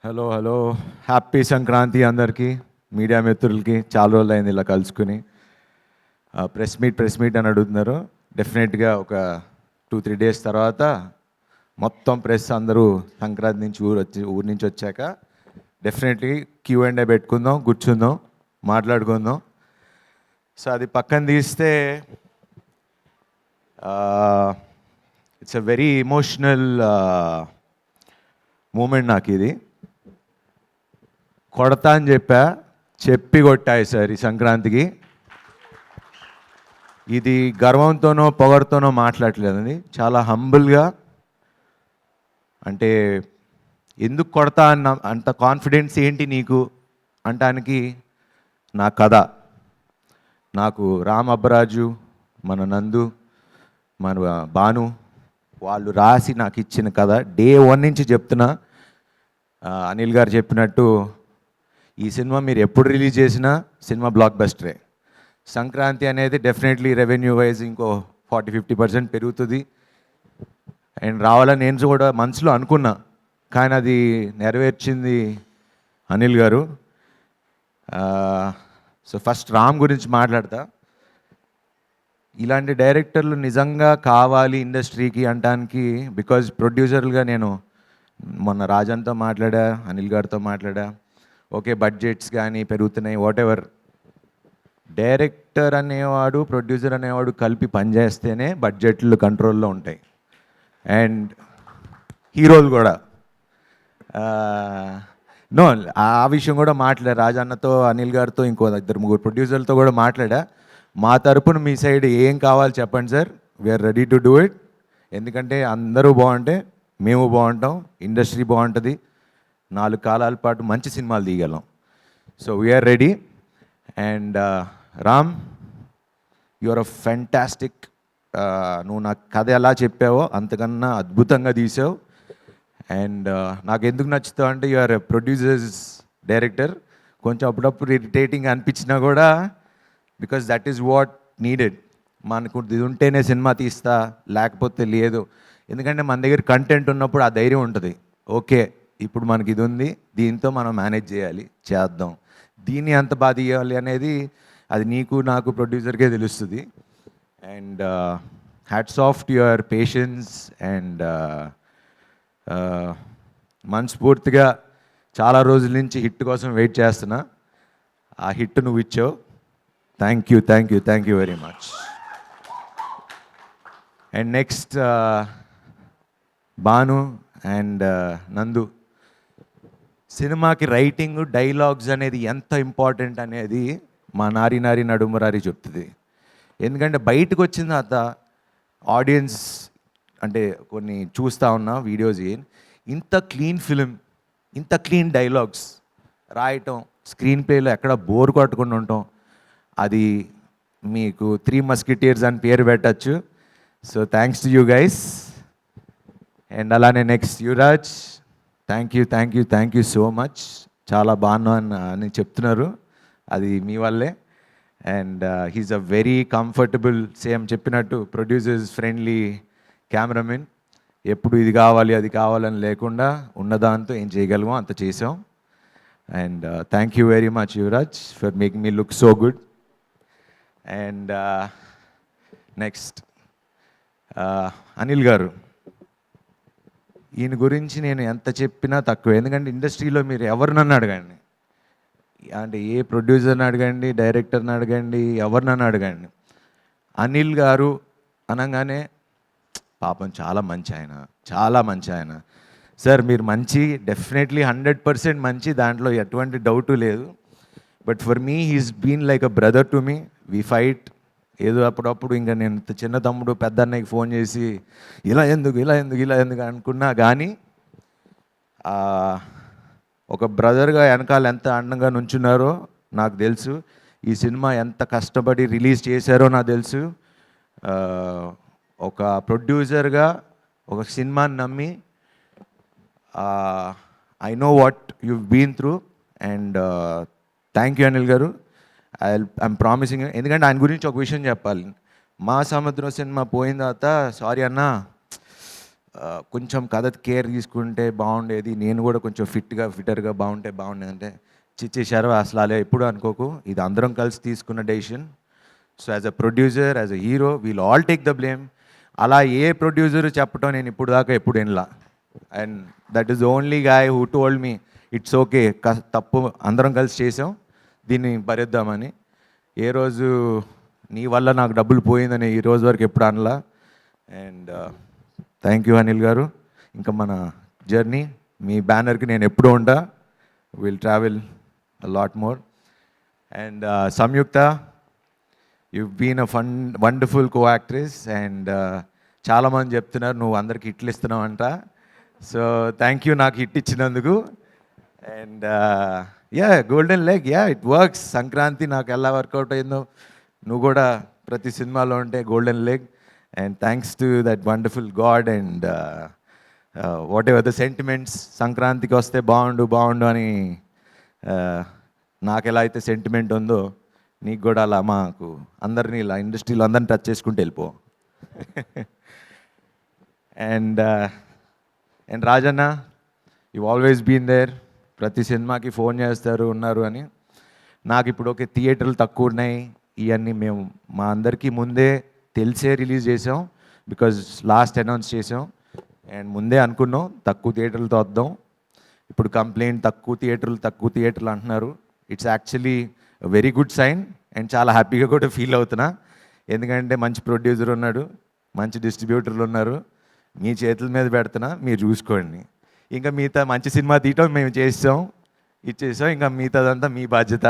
Hello hello happy Sankranti అందరికీ. Media మిత్రులకి చాలా రోజులు అయింది ఇలా కలుసుకుని. ప్రెస్ మీట్ అని అడుగుతున్నారు. డెఫినెట్గా ఒక 2-3 డేస్ తర్వాత మొత్తం ప్రెస్ అందరూ సంక్రాంతి నుంచి ఊరి నుంచి వచ్చాక డెఫినెట్లీ Q&A పెట్టుకుందాం, కూర్చుందాం, మాట్లాడుకుందాం. సో అది పక్కన తీస్తే it's a very emotional moment నాకు ఇది. కొడతా అని చెప్పి కొట్టాయి సార్ ఈ సంక్రాంతికి. ఇది గర్వంతోనో పొగరుతోనో మాట్లాడలేదండి, చాలా హంబుల్గా. అంటే ఎందుకు కొడతా అన్న అంత కాన్ఫిడెన్స్ ఏంటి నీకు అంటానికి నా కథ. నాకు రామ్ అబ్బరాజు, మన నందు, మన భాను వాళ్ళు రాసి నాకు ఇచ్చిన కథ. డే 1 నుంచి చెప్తున్నా. అనిల్ గారు చెప్పినట్టు ఈ సినిమా మీరు ఎప్పుడు రిలీజ్ చేసినా సినిమా బ్లాక్ బస్టరే. సంక్రాంతి అనేది డెఫినెట్లీ రెవెన్యూ వైజ్ ఇంకో 40-50% పెరుగుతుంది అండ్ రావాలని నేను కూడా మనసులో అనుకున్నా. కానీ అది నెరవేర్చింది అనిల్ గారు. సో ఫస్ట్ రామ్ గురించి మాట్లాడతా. ఇలాంటి డైరెక్టర్లు నిజంగా కావాలి ఇండస్ట్రీకి అంటానికి. బికాజ్ ప్రొడ్యూసర్లుగా నేను మొన్న రాజన్తో మాట్లాడా, అనిల్ గారితో మాట్లాడా. ఓకే, బడ్జెట్స్ కానీ పెరుగుతున్నాయి, వాట్ ఎవర్. డైరెక్టర్ అనేవాడు, ప్రొడ్యూసర్ అనేవాడు కలిపి పనిచేస్తేనే బడ్జెట్లు కంట్రోల్లో ఉంటాయి. అండ్ హీరోలు కూడా నో, ఆ విషయం కూడా మాట్లాడా రాజన్నతో, అనిల్ గారితో, ఇంకో 2-3 ప్రొడ్యూసర్లతో కూడా మాట్లాడా. మా తరపున మీ సైడ్ ఏం కావాలి చెప్పండి sir, we are ready to do it. ఎందుకంటే అందరూ బాగుంటే మేము బాగుంటాం, ఇండస్ట్రీ బాగుంటుంది, 4 కాలాల పాటు మంచి సినిమాలు తీయగలం. So we are ready. And Ram, your a fantastic. నువ్వు నాకు కథ ఎలా చెప్పావో అంతకన్నా అద్భుతంగా తీసావు. అండ్ నాకు ఎందుకు నచ్చుతావు అంటే యువర్ ప్రొడ్యూసర్స్ డైరెక్టర్. కొంచెం అప్పుడప్పుడు ఇరిటేటింగ్ అనిపించినా కూడా because that is what needed. మనకు ఇది ఉంటేనే సినిమా తీస్తా, లేకపోతే లేదు. ఎందుకంటే మన దగ్గర కంటెంట్ ఉన్నప్పుడు ఆ ధైర్యం ఉంటుంది. ఓకే, ఇప్పుడు మనకి ఇది ఉంది, దీంతో మనం మేనేజ్ చేయాలి, చేద్దాం, దీన్ని ఎంత బాగా తీయాలి అనేది అది నీకు నాకు ప్రొడ్యూసర్కే తెలుస్తుంది. And hats off to your patience. And మనస్ఫూర్తిగా చాలా రోజుల నుంచి హిట్ కోసం వెయిట్ చేస్తున్నా. ఆ హిట్ నువ్వు ఇచ్చావు. Thank you very much. And next Bhanu and నందు. సినిమాకి రైటింగ్, డైలాగ్స్ అనేది ఎంత ఇంపార్టెంట్ అనేది మా నారి నారి నడుమరారి చెప్తుంది. ఎందుకంటే బయటకు వచ్చిన తర్వాత ఆడియన్స్ అంటే కొన్ని చూస్తూ ఉన్నా వీడియోస్, ఇంత క్లీన్ ఫిలిం, ఇంత క్లీన్ డైలాగ్స్ రాయటం, స్క్రీన్ ప్లేలో ఎక్కడ బోర్ కొట్టకుండా ఉండటం, అది మీకు 3 మస్కిటీర్స్ అని పేరు పెట్టచ్చు. So thanks to you guys. And అలానే next Yuvaraj, thank you so much. చాలా బాగున్నా అని చెప్తున్నారు, అది మీ వల్లే. And he's a very comfortable, same చెప్పినట్టు ప్రొడ్యూసర్స్ ఫ్రెండ్లీ కెమెరామెన్. ఎప్పుడు ఇది కావాలి అది కావాలని లేకుండా ఉన్నదాంతో ఏం చేయగలమో అంత చేసాం. And thank you very much Yuvraj for making me look so good. And next Anil గారు. ఈయన గురించి నేను ఎంత చెప్పినా తక్కువ. ఎందుకంటే ఇండస్ట్రీలో మీరు ఎవరినన్ను అడగండి, అంటే ఏ ప్రొడ్యూసర్ని అడగండి, డైరెక్టర్ని అడగండి, ఎవరినన్ను అడగండి, అనిల్ గారు అనగానే పాపం చాలా మంచి ఆయన, చాలా మంచి ఆయన. సార్ మీరు మంచి, డెఫినెట్లీ 100% మంచి, దాంట్లో ఎటువంటి డౌటు లేదు. But for me he's been like a brother to me. We fight. ఏదో అప్పుడప్పుడు ఇంకా నేను చిన్న తమ్ముడు పెద్ద అన్నయ్యకి ఫోన్ చేసి ఇలా ఎందుకు అనుకున్నా కానీ ఒక బ్రదర్గా వెనకాల ఎంత అండంగా నుంచున్నారో నాకు తెలుసు. ఈ సినిమా ఎంత కష్టపడి రిలీజ్ చేశారో నాకు తెలుసు. ఒక ప్రొడ్యూసర్గా ఒక సినిమాని నమ్మి I know what you been through. And thank you Anil garu. I'm promising. ఎందుకంటే ఆయన గురించి ఒక విషయం చెప్పాలి. మా సముద్రం సినిమా పోయిన తర్వాత సారీ అన్న, కొంచెం కథ కేర్ తీసుకుంటే బాగుండేది, నేను కూడా కొంచెం ఫిట్టర్గా బాగుంటే బాగుండేది అంటే చిచ్చేశారు. అసలు అలా ఎప్పుడు అనుకోకు, ఇది అందరం కలిసి తీసుకున్న decision. So as a producer, as a hero, we'll all take the blame. అలా ఏ ప్రొడ్యూసర్ చెప్పడం నేను ఇప్పుడు దాకా ఎప్పుడు వినలా. And that is only guy who told me it's okay, తప్పు అందరం కలిసి చేసాం, దీన్ని భరిద్దామని. ఏ రోజు నీ వల్ల నాకు డబ్బులు పోయిందని ఈ రోజు వరకు ఎప్పుడు అనలా. And thank you Anil garu. ఇంకా మన జర్నీ, మీ బ్యానర్కి నేను ఎప్పుడూ ఉంటా. Will travel lot more. And Samyuktha, you've been a wonderful co-actress, and చాలామంది చెప్తున్నారు నువ్వు అందరికి హిట్లు ఇస్తున్నావు అంట. సో థ్యాంక్ యూ నాకు హిట్ ఇచ్చినందుకు. And yeah, golden leg, yeah it works. Sankranti నాకు ఎలా వర్కౌట్ అయిందో నువ్వు కూడా ప్రతి సినిమాలో ఉంటే golden leg. And thanks to that wonderful God. And what ever the sentiments, సంక్రాంతికి వస్తే బాగుండు అని నాకు ఎలా అయితే సెంటిమెంట్ ఉందో నీకు కూడా అలా మాకు అందరినీ ఇలా ఇండస్ట్రీలో అందరిని టచ్ చేసుకుంటూ వెళ్ళిపో. And Rajanna, you always been there. ప్రతి సినిమాకి ఫోన్ చేస్తారు ఉన్నారు అని. నాకు ఇప్పుడు ఓకే థియేటర్లు తక్కువ ఉన్నాయి, ఇవన్నీ మేము మా అందరికీ ముందే తెలిసే రిలీజ్ చేసాం, బికాజ్ లాస్ట్ అనౌన్స్ చేసాం. అండ్ ముందే అనుకున్నాం తక్కువ థియేటర్లతో వద్దాం. ఇప్పుడు కంప్లైంట్ తక్కువ థియేటర్లు అంటున్నారు. It's actually very good sign. And చాలా హ్యాపీగా కూడా ఫీల్ అవుతున్నా, ఎందుకంటే మంచి ప్రొడ్యూసర్ ఉన్నాడు, మంచి డిస్ట్రిబ్యూటర్లు ఉన్నారు. మీ చేతుల మీద పెడుతున్నా, మీరు చూసుకోండి. ఇంకా మిగతా మంచి సినిమా తీయటం మేము ఇచ్చేసాం, ఇంకా మిగతాదంతా మీ బాధ్యత.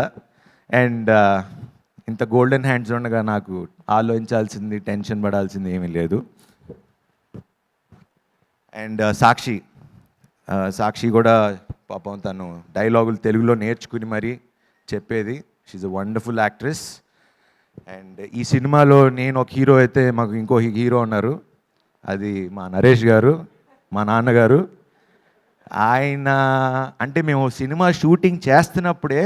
అండ్ ఇంత గోల్డెన్ హ్యాండ్స్ ఉండగా నాకు ఆలోచించాల్సింది, టెన్షన్ పడాల్సింది ఏమీ లేదు. అండ్ సాక్షి కూడా పాపం తను డైలాగులు తెలుగులో నేర్చుకుని మరీ చెప్పేది. She's a wonderful actress. And ఈ సినిమాలో నేను ఒక హీరో అయితే మాకు ఇంకో హీరో ఉన్నారు, అది మా నరేష్ గారు, మా నాన్నగారు. ఆయన అంటే మేము సినిమా షూటింగ్ చేస్తున్నప్పుడే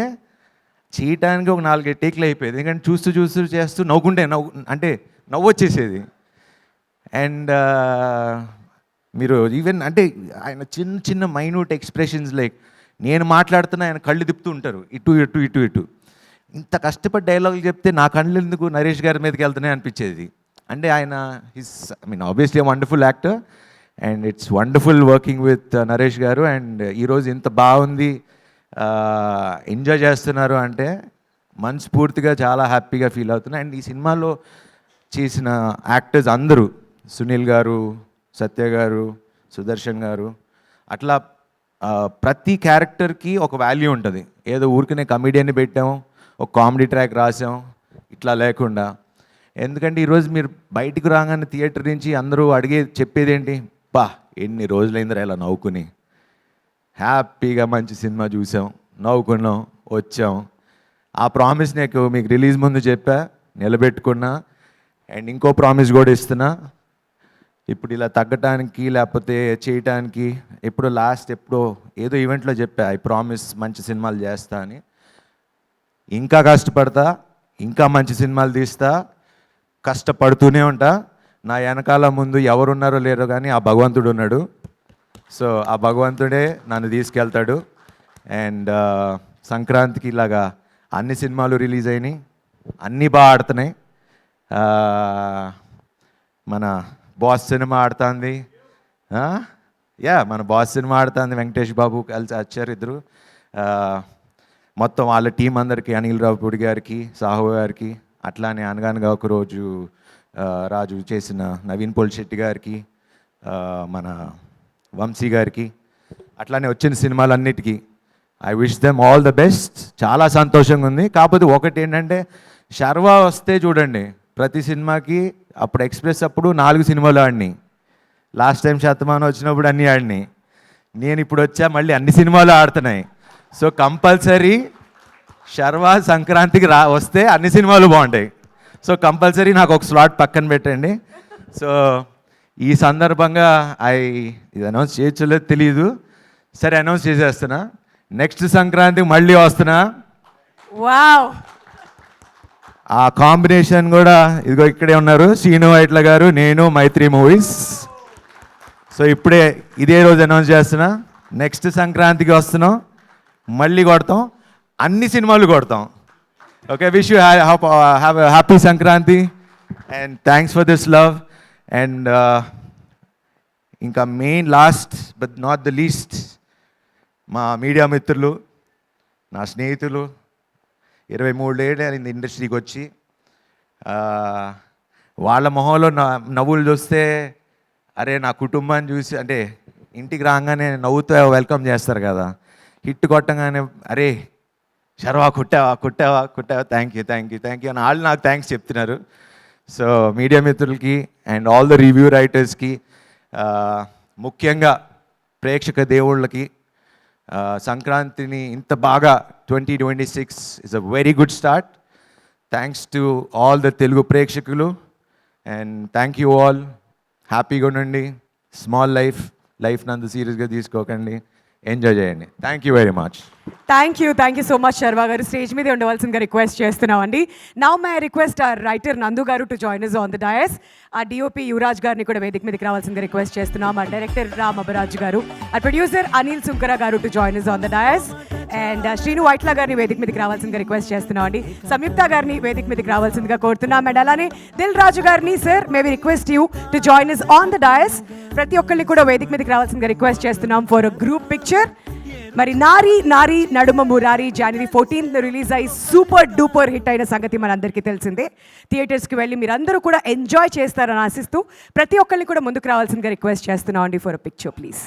చేయటానికి ఒక 4 టేక్లు అయిపోయేది, ఎందుకంటే చూస్తూ చేస్తూ నవ్వు వచ్చేసేది. అండ్ మీరు ఈవెన్ అంటే ఆయన చిన్న మైన్యూట్ ఎక్స్ప్రెషన్స్, లైక్ నేను మాట్లాడుతున్నా ఆయన కళ్ళు తిప్పుతూ ఉంటారు ఇటు. ఇంత కష్టపడి డైలాగులు చెప్తే నా కళ్ళు ఎందుకు నరేష్ గారి మీదకి వెళ్తున్నాయి అనిపించేది. అంటే ఆయన obviously wonderful actor. And it's wonderful working with Naresh గారు. అండ్ ఈరోజు ఇంత బాగుంది, ఎంజాయ్ చేస్తున్నారు అంటే మనస్ఫూర్తిగా చాలా హ్యాపీగా ఫీల్ అవుతున్నా. అండ్ ఈ సినిమాలో చేసిన యాక్టర్స్ అందరూ, సునీల్ గారు, సత్య గారు, సుదర్శన్ గారు, అట్లా ప్రతి క్యారెక్టర్కి ఒక వాల్యూ ఉంటుంది. ఏదో ఊరికనే కమెడియన్ని పెట్టాం, ఒక కామెడీ ట్రాక్ రాసాం, ఇట్లా లేకుండా. ఎందుకంటే ఈరోజు మీరు బయటికి రాగానే థియేటర్ నుంచి అందరూ చెప్పేది ఏంటి, ఎన్ని రోజులైందిరా ఇలా నవ్వుకుని, హ్యాపీగా మంచి సినిమా చూసాం, నవ్వుకున్నాం, వచ్చాం. ఆ ప్రామిస్ మీకు రిలీజ్ ముందు చెప్పా, నిలబెట్టుకున్నా. అండ్ ఇంకో ప్రామిస్ కూడా ఇస్తున్నా, ఇప్పుడు ఇలా తగ్గటానికి లేకపోతే చేయటానికి ఎప్పుడో ఏదో ఈవెంట్లో చెప్పా, ఐ ప్రామిస్ మంచి సినిమాలు చేస్తా అని. ఇంకా కష్టపడతా, ఇంకా మంచి సినిమాలు తీస్తా, కష్టపడుతూనే ఉంటా. నా వెనకాల ముందు ఎవరున్నారో లేరో కానీ ఆ భగవంతుడు ఉన్నాడు. సో ఆ భగవంతుడే నన్ను తీసుకెళ్తాడు. అండ్ సంక్రాంతికి ఇలాగా అన్ని సినిమాలు రిలీజ్ అయినాయి, అన్నీ బాగా ఆడుతున్నాయి. మన బాస్ సినిమా ఆడుతుంది, మన బాస్ సినిమా ఆడుతుంది, వెంకటేష్ బాబు కలిసి వచ్చారు ఇద్దరు. మొత్తం వాళ్ళ టీం అందరికీ, అనిల్ రావుపూడి గారికి, సాహు గారికి, అట్లానే అనగానగా ఒకరోజు రాజు చేసిన నవీన్ పోల్శెట్టి గారికి, మన వంశీ గారికి, అట్లానే వచ్చిన సినిమాలన్నిటికీ I wish them all the best. చాలా సంతోషంగా ఉంది. కాకపోతే ఒకటి ఏంటంటే, శర్వా వస్తే చూడండి ప్రతి సినిమాకి, అప్పుడు ఎక్స్ప్రెస్ అప్పుడు 4 సినిమాలు ఆడినాయి, లాస్ట్ టైం శతమానం వచ్చినప్పుడు అన్నీ ఆడినాయి, నేను ఇప్పుడు వచ్చా మళ్ళీ అన్ని సినిమాలు ఆడుతున్నాయి. సో కంపల్సరీ శర్వా సంక్రాంతికి వస్తే అన్ని సినిమాలు బాగుంటాయి. సో కంపల్సరీ నాకు ఒక స్లాట్ పక్కన పెట్టండి. సో ఈ సందర్భంగా ఇది అనౌన్స్ చేయలేదు తెలియదు, సరే అనౌన్స్ చేసేస్తున్నా, నెక్స్ట్ సంక్రాంతికి మళ్ళీ వస్తున్నా. వావ్, ఆ కాంబినేషన్ కూడా ఇదిగో ఇక్కడే ఉన్నారు, శ్రీను వైట్ల గారు, నేను, మైత్రి మూవీస్. సో సో ఇప్పుడే ఇదే రోజు అనౌన్స్ చేస్తున్నా, నెక్స్ట్ సంక్రాంతికి వస్తున్నాం, మళ్ళీ కొడతాం, అన్ని సినిమాలు కొడతాం. Okay, wish you have happy Sankranti and thanks for this love. And ఇంకా main last but not the least, మా మీడియా మిత్రులు, నా స్నేహితులు, 23 ఏళ్ళు అయింది ఇండస్ట్రీకి వచ్చి. వాళ్ళ మొహంలో నవ్వులు చూస్తే, అరే నా కుటుంబాన్ని చూసి, అంటే ఇంటికి రాగానే నవ్వుతూ వెల్కమ్ చేస్తారు కదా, హిట్ కొట్టగానే అరే శర్వా కుట్టావా థ్యాంక్ యూ అని వాళ్ళు నాకు థ్యాంక్స్ చెప్తున్నారు. సో మీడియా మిత్రులకి అండ్ ఆల్ ద రివ్యూ రైటర్స్కి, ముఖ్యంగా ప్రేక్షక దేవుళ్ళకి, సంక్రాంతిని ఇంత బాగా 2026 is a very good start. Thanks to all the Telugu ప్రేక్షకులు అండ్ థ్యాంక్ యూ ఆల్. హ్యాపీగా ఉండండి, స్మాల్ లైఫ్ నందు సీరియస్గా తీసుకోకండి, ఎంజాయ్ చేయండి. Thank you very much. Thank you so much Sharwa garu. Stage మీద ఉండవలసిందిగా రిక్వెస్ట్ చేస్తున్నామండి. Now may request our writer Nandu garu to join us on the dais. ఆ డిఓపి యువరాజ్ గారిని కూడా వేదిక మీదకి రావాల్సిందిగా రిక్వెస్ట్ చేస్తున్నాం. ఆ డైరెక్టర్ రామ్ అబరాజ్ గారు, ఆ ప్రొడ్యూసర్ అనిల్ సుంకర గారు to join us on the dais. And Srinu Vaitla గారిని వేదిక మీదకి రావాల్సిందిగా రిక్వెస్ట్ చేస్తున్నాం అండి. సంయుక్త గారిని వేదిక మీదకి రావాల్సిందిగా కోరుతున్నాం. అండ్ అలానే దిల్ రాజు గారిని, sir may we request you to join us on the dais. ప్రతి ఒక్కరిని కూడా వేదిక మీదకి రావాల్సిందిగా రిక్వెస్ట్ చేస్తున్నాం ఫర్ అ గ్రూప్ పిక్చర్. మరి నారీ నడుమ మురారి January 14th రిలీజ్ అయ్యి సూపర్ డూపర్ హిట్ అయిన సంగతి మనందరికీ తెలిసిందే. థియేటర్స్కి వెళ్ళి మీరందరూ కూడా ఎంజాయ్ చేస్తారని ఆశిస్తూ ప్రతి ఒక్కరిని కూడా ముందుకు రావాల్సిందిగా రిక్వెస్ట్ చేస్తున్నాం అండి ఫర్ అ పిక్చర్ ప్లీజ్.